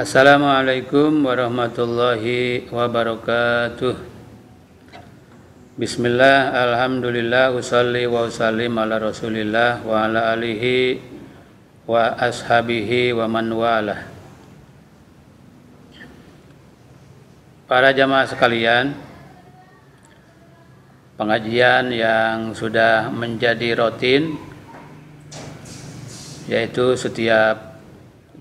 Assalamualaikum warahmatullahi wabarakatuh. Bismillah, alhamdulillah, usalli wa usallim ala rasulillah wa ala alihi wa ashabihi wa man walah. Para jamaah sekalian, pengajian yang sudah menjadi rutin, yaitu setiap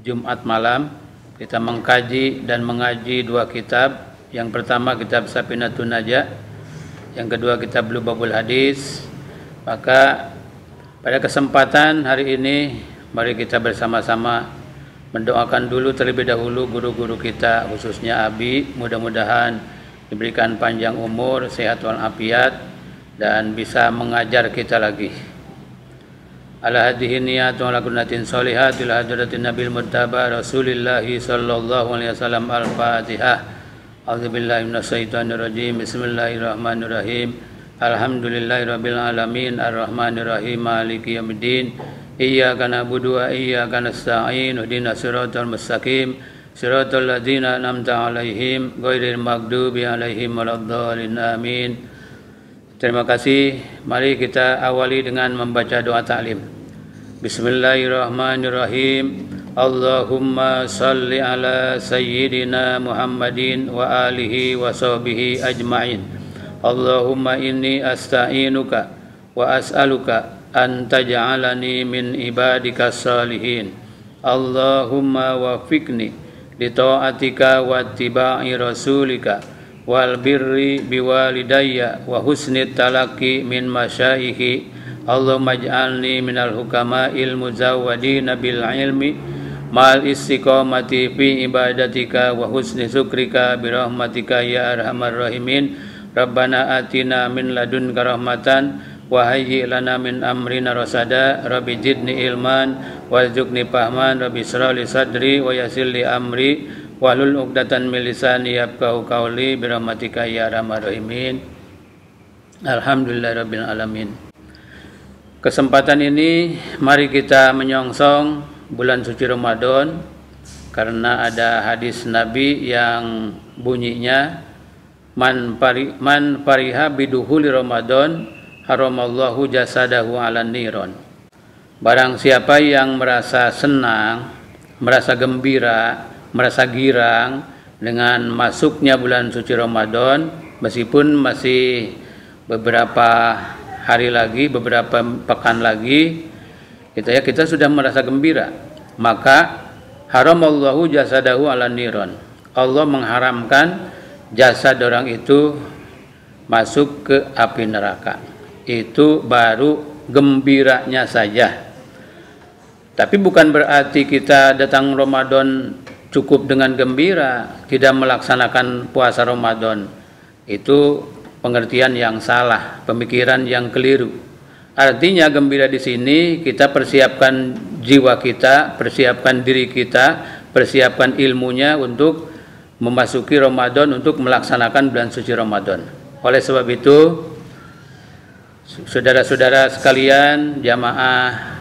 Jumat malam kita mengkaji dan mengaji dua kitab. Yang pertama kitab Safinatun Najah, yang kedua kitab Lubabul Hadis. Maka pada kesempatan hari ini mari kita bersama-sama mendoakan dulu terlebih dahulu guru-guru kita, khususnya Abi, mudah-mudahan diberikan panjang umur, sehat walafiat, dan bisa mengajar kita lagi. Ala hadhihi niyat wa ala kunnatin sholihat ila hadratin nabil muttaba rasulillahi sallallahu alaihi wasallam. Al-Fatihah. A'udzubillahi minasyaitonir rajim. Bismillahirrahmanirrahim. Alhamdulillahirabbil alamin arrahmanirrahim maliki yaumiddin. Iyyaka na'budu wa iyyaka nasta'in. Ihdinas siratal mustaqim. Siratal ladzina an'amta 'alaihim ghairil maghdubi 'alaihim waladdallin. Amin. Terima kasih. Mari kita awali dengan membaca doa ta'lim. Bismillahirrahmanirrahim. Allahumma salli ala sayyidina Muhammadin wa alihi wa sahbihi ajma'in. Allahumma inni asta'inuka wa as'aluka an taj'alani min ibadika salihin. Allahumma wafiqni li ta'atika wa ittiba'i rasulika wal birri biwalidayya wa husni talaqi min masyayikhi. Allahumma ij'alni minal hukama'il muzawwadina bil ilmi mal istiqamati fi ibadatika wa husni syukrika birahmatika ya arhamar rahimin. Rabbana atina min ladunka rahmatan wa hayyi lana min amrina rasada. Rabbi zidni ilman warzuqni fahman. Rabbi shrah li sadri wa yassir li amri wahlul 'uqdatan min lisani yafqahu qawli birahmatika ya arhamar rahimin. Alhamdulillahirabbil alamin. Kesempatan ini mari kita menyongsong bulan suci Ramadan, karena ada hadis Nabi yang bunyinya man fariha biduhuli Ramadan haramallahu jasadahu 'alan niron. Barang siapa yang merasa senang, merasa gembira, merasa girang dengan masuknya bulan suci Ramadan, meskipun masih beberapa hari lagi, beberapa pekan lagi, kita sudah merasa gembira, maka haramallahu jasadahu 'alan niron. Allah mengharamkan jasad orang itu masuk ke api neraka. Itu baru gembiranya saja. Tapi bukan berarti kita datang Ramadan cukup dengan gembira, tidak melaksanakan puasa Ramadan. Itu pengertian yang salah, pemikiran yang keliru. Artinya gembira di sini kita persiapkan jiwa kita, persiapkan diri kita, persiapkan ilmunya untuk memasuki Ramadan, untuk melaksanakan bulan suci Ramadan. Oleh sebab itu, saudara-saudara sekalian, jamaah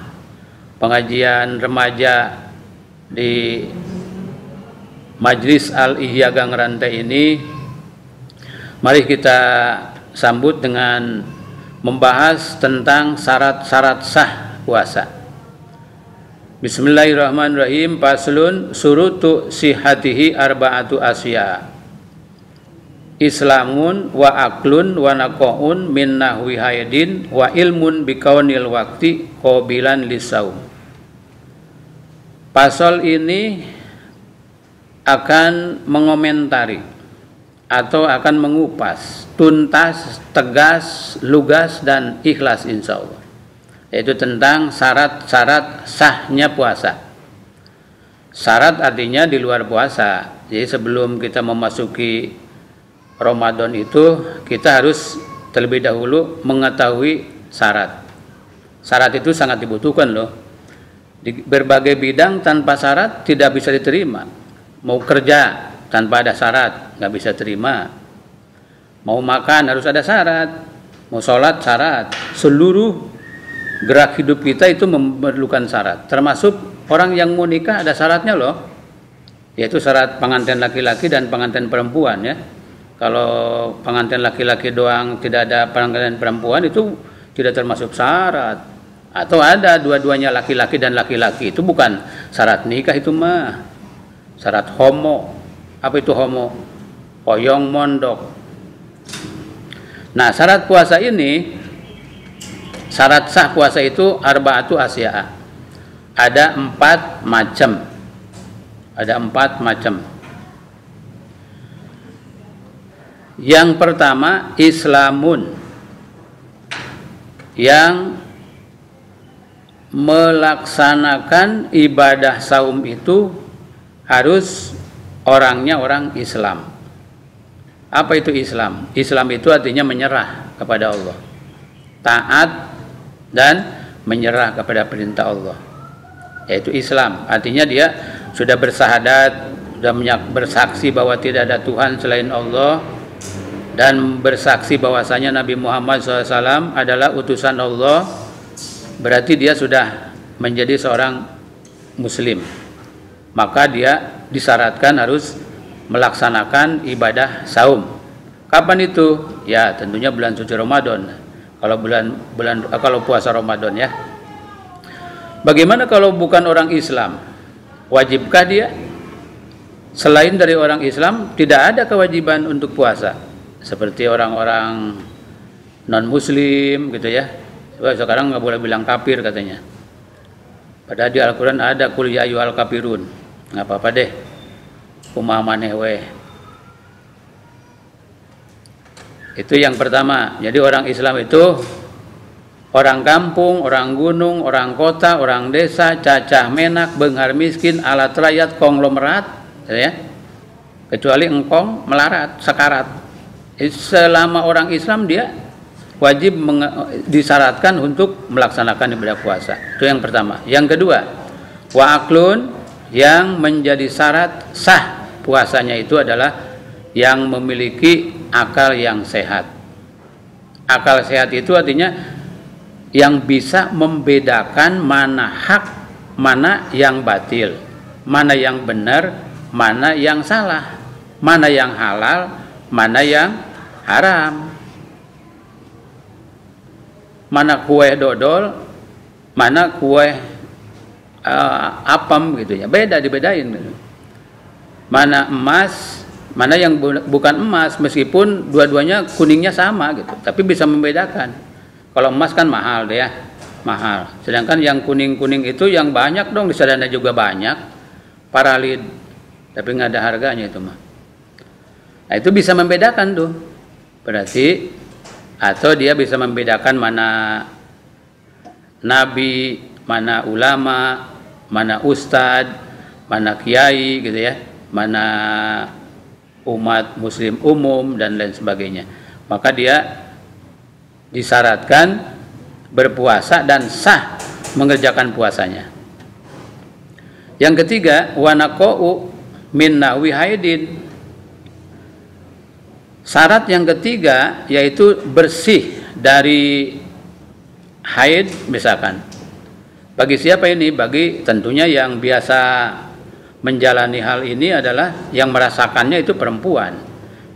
pengajian remaja di Majlis Al-Ihya Gang Rantai ini, mari kita sambut dengan membahas tentang syarat-syarat sah puasa. Bismillahirrahmanirrahim. Faslun surutu sihatihi arba'atu asya. Islamun wa aklun wa naqaun min nahwi haidin wa ilmun bikaunil waqti qabilan lisaum. Pasal ini akan mengomentari atau akan mengupas tuntas, tegas, lugas, dan ikhlas insya Allah, yaitu tentang syarat-syarat sahnya puasa. Syarat artinya di luar puasa. Jadi sebelum kita memasuki Ramadan itu, kita harus terlebih dahulu mengetahui syarat. Syarat itu sangat dibutuhkan loh. Di berbagai bidang tanpa syarat tidak bisa diterima. Mau kerja tanpa ada syarat nggak bisa terima. Mau makan harus ada syarat. Mau sholat syarat. Seluruh gerak hidup kita itu memerlukan syarat. Termasuk orang yang mau nikah ada syaratnya loh. yaitu syarat pengantin laki-laki dan pengantin perempuan ya. Kalau pengantin laki-laki doang tidak ada pengantin perempuan itu tidak termasuk syarat. Atau ada dua-duanya laki-laki dan laki-laki, itu bukan syarat nikah, itu mah syarat homo. Apa itu homo? Hoyong mondok. Nah, syarat puasa ini, syarat sah puasa itu arba'atu asya'a. Ada 4 macam. Ada 4 macam. Yang pertama, islamun, yang melaksanakan ibadah saum itu harus orangnya orang Islam. Apa itu Islam? Islam itu artinya menyerah kepada Allah, taat dan menyerah kepada perintah Allah, yaitu Islam. Artinya dia sudah bersahadat, sudah bersaksi bahwa tidak ada Tuhan selain Allah, dan bersaksi bahwasanya Nabi Muhammad SAW adalah utusan Allah. Berarti dia sudah menjadi seorang muslim. Maka dia disyaratkan harus melaksanakan ibadah saum. Kapan itu? Ya, tentunya bulan suci Ramadan. Kalau puasa Ramadan ya. Bagaimana kalau bukan orang Islam? Wajibkah dia? Selain dari orang Islam tidak ada kewajiban untuk puasa. Seperti orang-orang non-muslim gitu ya. Sekarang nggak boleh bilang kafir katanya. Padahal di Al-Quran ada qul ya ayyuhal kafirun. Nggak apa-apa deh. Kumaha maneh we. Itu yang pertama. Jadi orang Islam itu orang kampung, orang gunung, orang kota, orang desa, cacah menak, beunghar miskin, alat rakyat, konglomerat, ya. Kecuali engkong melarat, sekarat. Selama orang Islam dia wajib disyaratkan untuk melaksanakan ibadah puasa. Itu yang pertama. Yang kedua, wa aklun, yang menjadi syarat sah puasanya itu adalah yang memiliki akal yang sehat. Akal sehat itu artinya yang bisa membedakan mana hak, mana yang batil, mana yang benar, mana yang salah, mana yang halal, mana yang haram, mana kue dodol, mana kue apem gitu ya, beda, dibedain gitu. Mana emas, mana yang bukan emas, meskipun dua-duanya kuningnya sama gitu, tapi bisa membedakan. Kalau emas kan mahal deh ya, mahal. Sedangkan yang kuning-kuning itu yang banyak dong, di sana juga banyak, paralid, tapi nggak ada harganya itu mah. Nah, itu bisa membedakan tuh, berarti. Atau dia bisa membedakan mana nabi, mana ulama, mana ustadz, mana kiai gitu ya, mana umat muslim umum dan lain sebagainya. Maka dia disyaratkan berpuasa dan sah mengerjakan puasanya. Yang ketiga, wanaqa'u min nahwi haidin. Syarat yang ketiga yaitu bersih dari haid misalkan. Bagi siapa ini? Bagi tentunya yang biasa menjalani hal ini adalah yang merasakannya itu perempuan.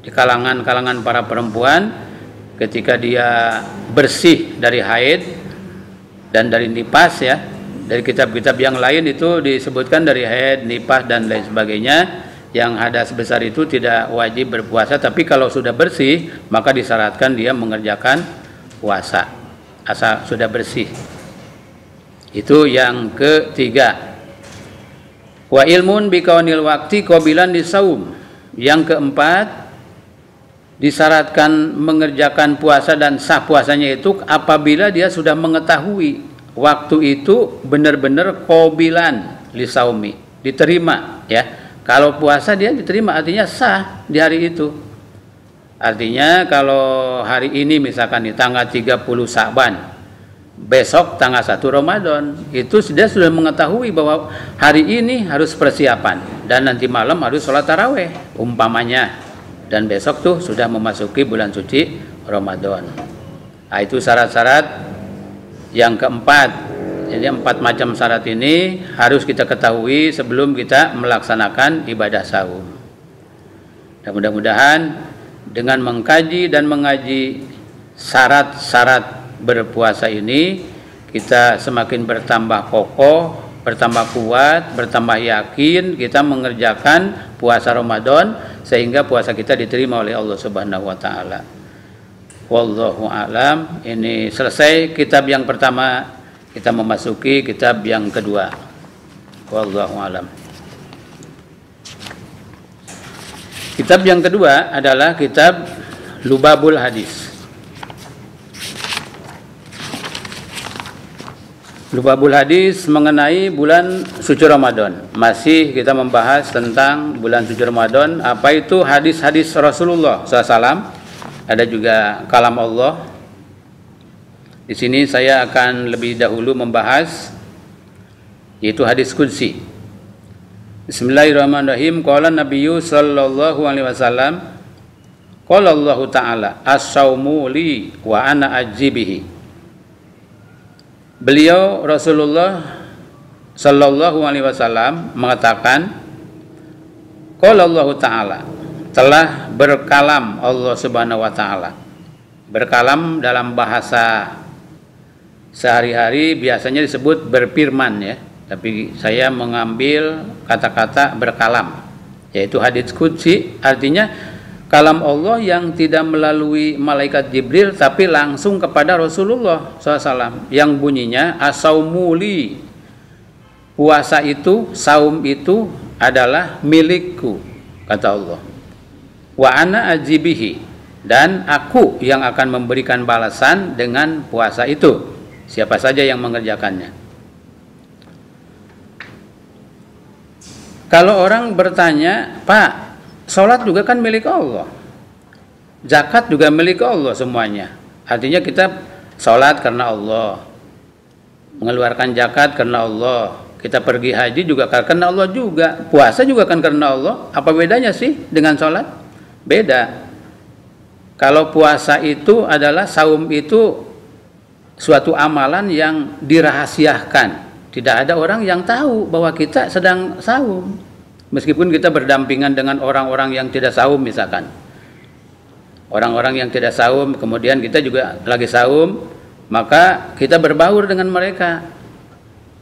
Di kalangan para perempuan, ketika dia bersih dari haid dan dari nifas ya, dari kitab-kitab yang lain itu disebutkan dari haid, nifas dan lain sebagainya. Yang hadas besar itu tidak wajib berpuasa, tapi kalau sudah bersih maka disyaratkan dia mengerjakan puasa asal sudah bersih. Itu yang ketiga. Wa ilmun bikaunil waqti qabilan lisaum. Yang keempat, disyaratkan mengerjakan puasa dan sah puasanya itu apabila dia sudah mengetahui waktu itu benar-benar qabilan lisaumi, diterima ya. Kalau puasa dia diterima, artinya sah di hari itu. Artinya kalau hari ini misalkan di tanggal 30 Sa'ban, besok tanggal 1 Ramadan, itu dia sudah mengetahui bahwa hari ini harus persiapan dan nanti malam harus sholat taraweh umpamanya, dan besok tuh sudah memasuki bulan suci Ramadan. Nah, itu syarat-syarat yang keempat Jadi 4 macam syarat ini harus kita ketahui sebelum kita melaksanakan ibadah saum. Dan mudah-mudahan dengan mengkaji dan mengaji syarat-syarat berpuasa ini, kita semakin bertambah kokoh, bertambah kuat, bertambah yakin kita mengerjakan puasa Ramadan sehingga puasa kita diterima oleh Allah Subhanahu wa taala. Wallahu a'lam. Ini selesai kitab yang pertama, kita memasuki kitab yang kedua. Wallahu a'lam. Kitab yang kedua adalah kitab Lubabul Hadis. Lubabul Hadis mengenai bulan suci Ramadan. Masih kita membahas tentang bulan suci Ramadan. Apa itu hadis-hadis Rasulullah SAW? Ada juga kalam Allah. Di sini saya akan lebih dahulu membahas yaitu hadis qudsi. Bismillahirrahmanirrahim. Qala Nabiyyu sallallahu alaihi wasallam, qala Allah Ta'ala, as-saumu li wa ana ajibihi. Beliau Rasulullah sallallahu alaihi wasallam mengatakan, qala Allah Ta'ala, telah berkalam Allah Subhanahu wa taala. Berkalam dalam bahasa sehari-hari biasanya disebut berfirman ya. Tapi saya mengambil kata-kata berkalam, yaitu hadits qudsi, artinya kalam Allah yang tidak melalui malaikat Jibril tapi langsung kepada Rasulullah SAW, yang bunyinya as-saumuli, puasa itu, saum itu adalah milikku, kata Allah. Wa ana ajibihi, dan aku yang akan memberikan balasan dengan puasa itu, siapa saja yang mengerjakannya. Kalau orang bertanya, Pak, sholat juga kan milik Allah, zakat juga milik Allah semuanya. Artinya kita sholat karena Allah, mengeluarkan zakat karena Allah, kita pergi haji juga karena Allah juga, puasa juga kan karena Allah. Apa bedanya sih dengan sholat? Beda. Kalau puasa itu adalah, saum itu suatu amalan yang dirahasiakan. Tidak ada orang yang tahu bahwa kita sedang saum. Meskipun kita berdampingan dengan orang-orang yang tidak saum misalkan. Orang-orang yang tidak saum, kemudian kita juga lagi saum, maka kita berbaur dengan mereka.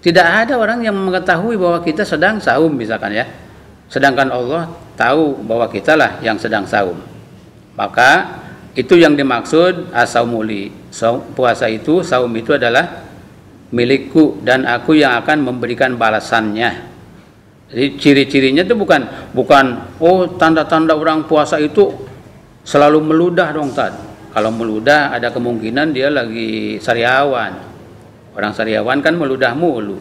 Tidak ada orang yang mengetahui bahwa kita sedang saum misalkan ya. Sedangkan Allah tahu bahwa kitalah yang sedang saum. Maka itu yang dimaksud as-saumuli. Puasa itu, saum itu adalah milikku dan aku yang akan memberikan balasannya. Jadi ciri-cirinya itu bukan oh tanda-tanda orang puasa itu selalu meludah dong Tad. Kalau meludah ada kemungkinan dia lagi sariawan. Orang sariawan kan meludah mulu.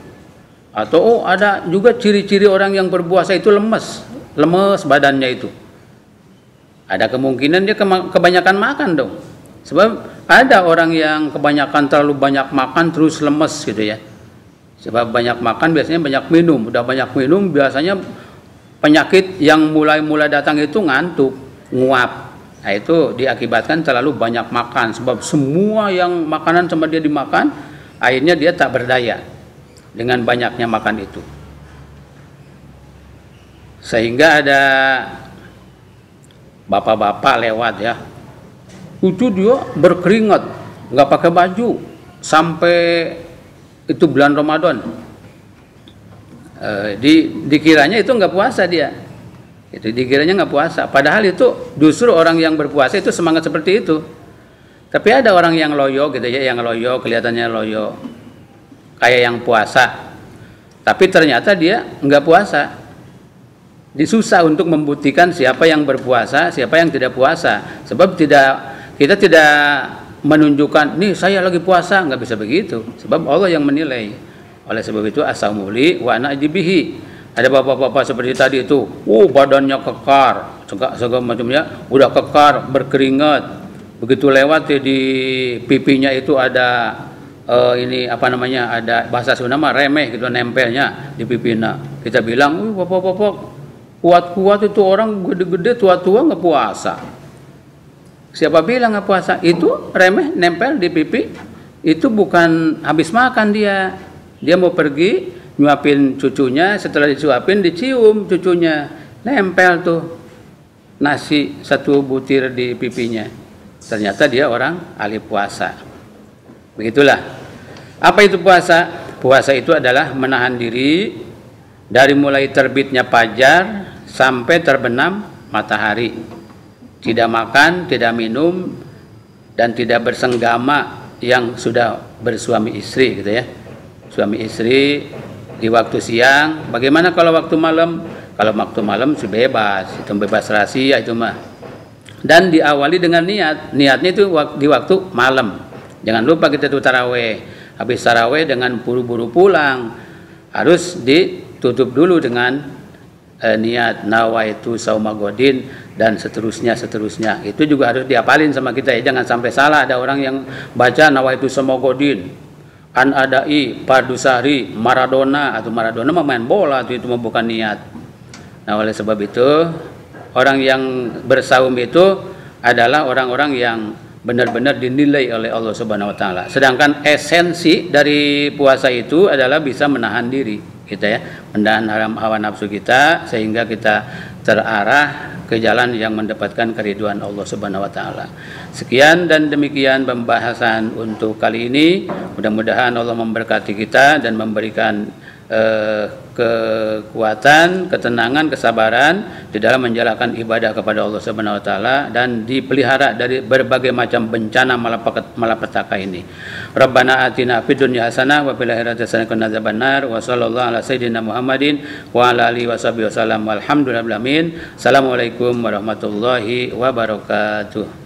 Atau oh ada juga ciri-ciri orang yang berpuasa itu lemes badannya itu. Ada kemungkinan dia kebanyakan makan dong. Sebab ada orang yang kebanyakan, terlalu banyak makan terus lemes gitu ya. Sebab banyak makan biasanya banyak minum. Udah banyak minum biasanya penyakit yang mulai datang itu ngantuk, nguap. Nah itu diakibatkan terlalu banyak makan. Sebab semua yang makanan sama dia dimakan, akhirnya dia tak berdaya dengan banyaknya makan itu. Sehingga ada bapak-bapak lewat ya, itu dia berkeringat, nggak pakai baju sampai itu bulan Ramadan. Dikiranya itu nggak puasa dia, itu dikiranya nggak puasa. Padahal itu justru orang yang berpuasa itu semangat seperti itu. Tapi ada orang yang loyo gitu ya, yang loyo kelihatannya loyo, kayak yang puasa, tapi ternyata dia nggak puasa. Disusah untuk membuktikan siapa yang berpuasa, siapa yang tidak puasa. Sebab kita tidak menunjukkan, nih saya lagi puasa, nggak bisa begitu. Sebab Allah yang menilai. Oleh sebab itu as-saumuli wa ana ajibihi. Ada bapak-bapak seperti tadi itu, badannya kekar, segala macamnya, udah kekar, berkeringat. Begitu lewat di pipinya itu ada ini apa namanya, ada bahasa Sunda mah remeh gitu, nempelnya di pipinya. Kita bilang, bapak-bapak kuat-kuat itu orang gede-gede tua-tua nggak puasa. Siapa bilang nggak puasa? Itu remeh nempel di pipi, itu bukan habis makan dia, Dia mau pergi nyuapin cucunya, setelah disuapin dicium cucunya, nempel tuh nasi satu butir di pipinya. Ternyata dia orang ahli puasa. Begitulah. Apa itu puasa? Puasa itu adalah menahan diri dari mulai terbitnya fajar sampai terbenam matahari. Tidak makan, tidak minum, dan tidak bersenggama yang sudah bersuami istri gitu ya. Suami istri di waktu siang, bagaimana kalau waktu malam? Kalau waktu malam sih bebas, itu bebas rahasia itu mah. Dan diawali dengan niatnya itu di waktu malam. Jangan lupa kita tuh taraweh. Habis taraweh dengan buru-buru pulang, harus ditutup dulu dengan niat nawaitu saumagodin dan seterusnya. Itu juga harus diapalin sama kita ya. Jangan sampai salah ada orang yang baca nawaitu saumagodin an adai pardusari Maradona atau Maradona main bola itu mah bukan niat. Nah, oleh sebab itu orang yang bersaum itu adalah orang-orang yang benar-benar dinilai oleh Allah Subhanahu wa taala. Sedangkan esensi dari puasa itu adalah bisa menahan diri kita ya, menahan hawa nafsu kita sehingga kita terarah ke jalan yang mendapatkan keriduan Allah Subhanahu wa taala. Sekian dan demikian pembahasan untuk kali ini. Mudah-mudahan Allah memberkati kita dan memberikan kekuatan, ketenangan, kesabaran di dalam menjalankan ibadah kepada Allah Subhanahu wa taala dan dipelihara dari berbagai macam bencana malapetaka ini. Rabbana atina fid dunya hasanah wa fil akhirati hasanah wa qina adzabannar wa sallallahu ala sayyidina Muhammadin wa ala alihi washabihi wasallam walhamdulillahi rabbil alamin. Assalamualaikum warahmatullahi wabarakatuh.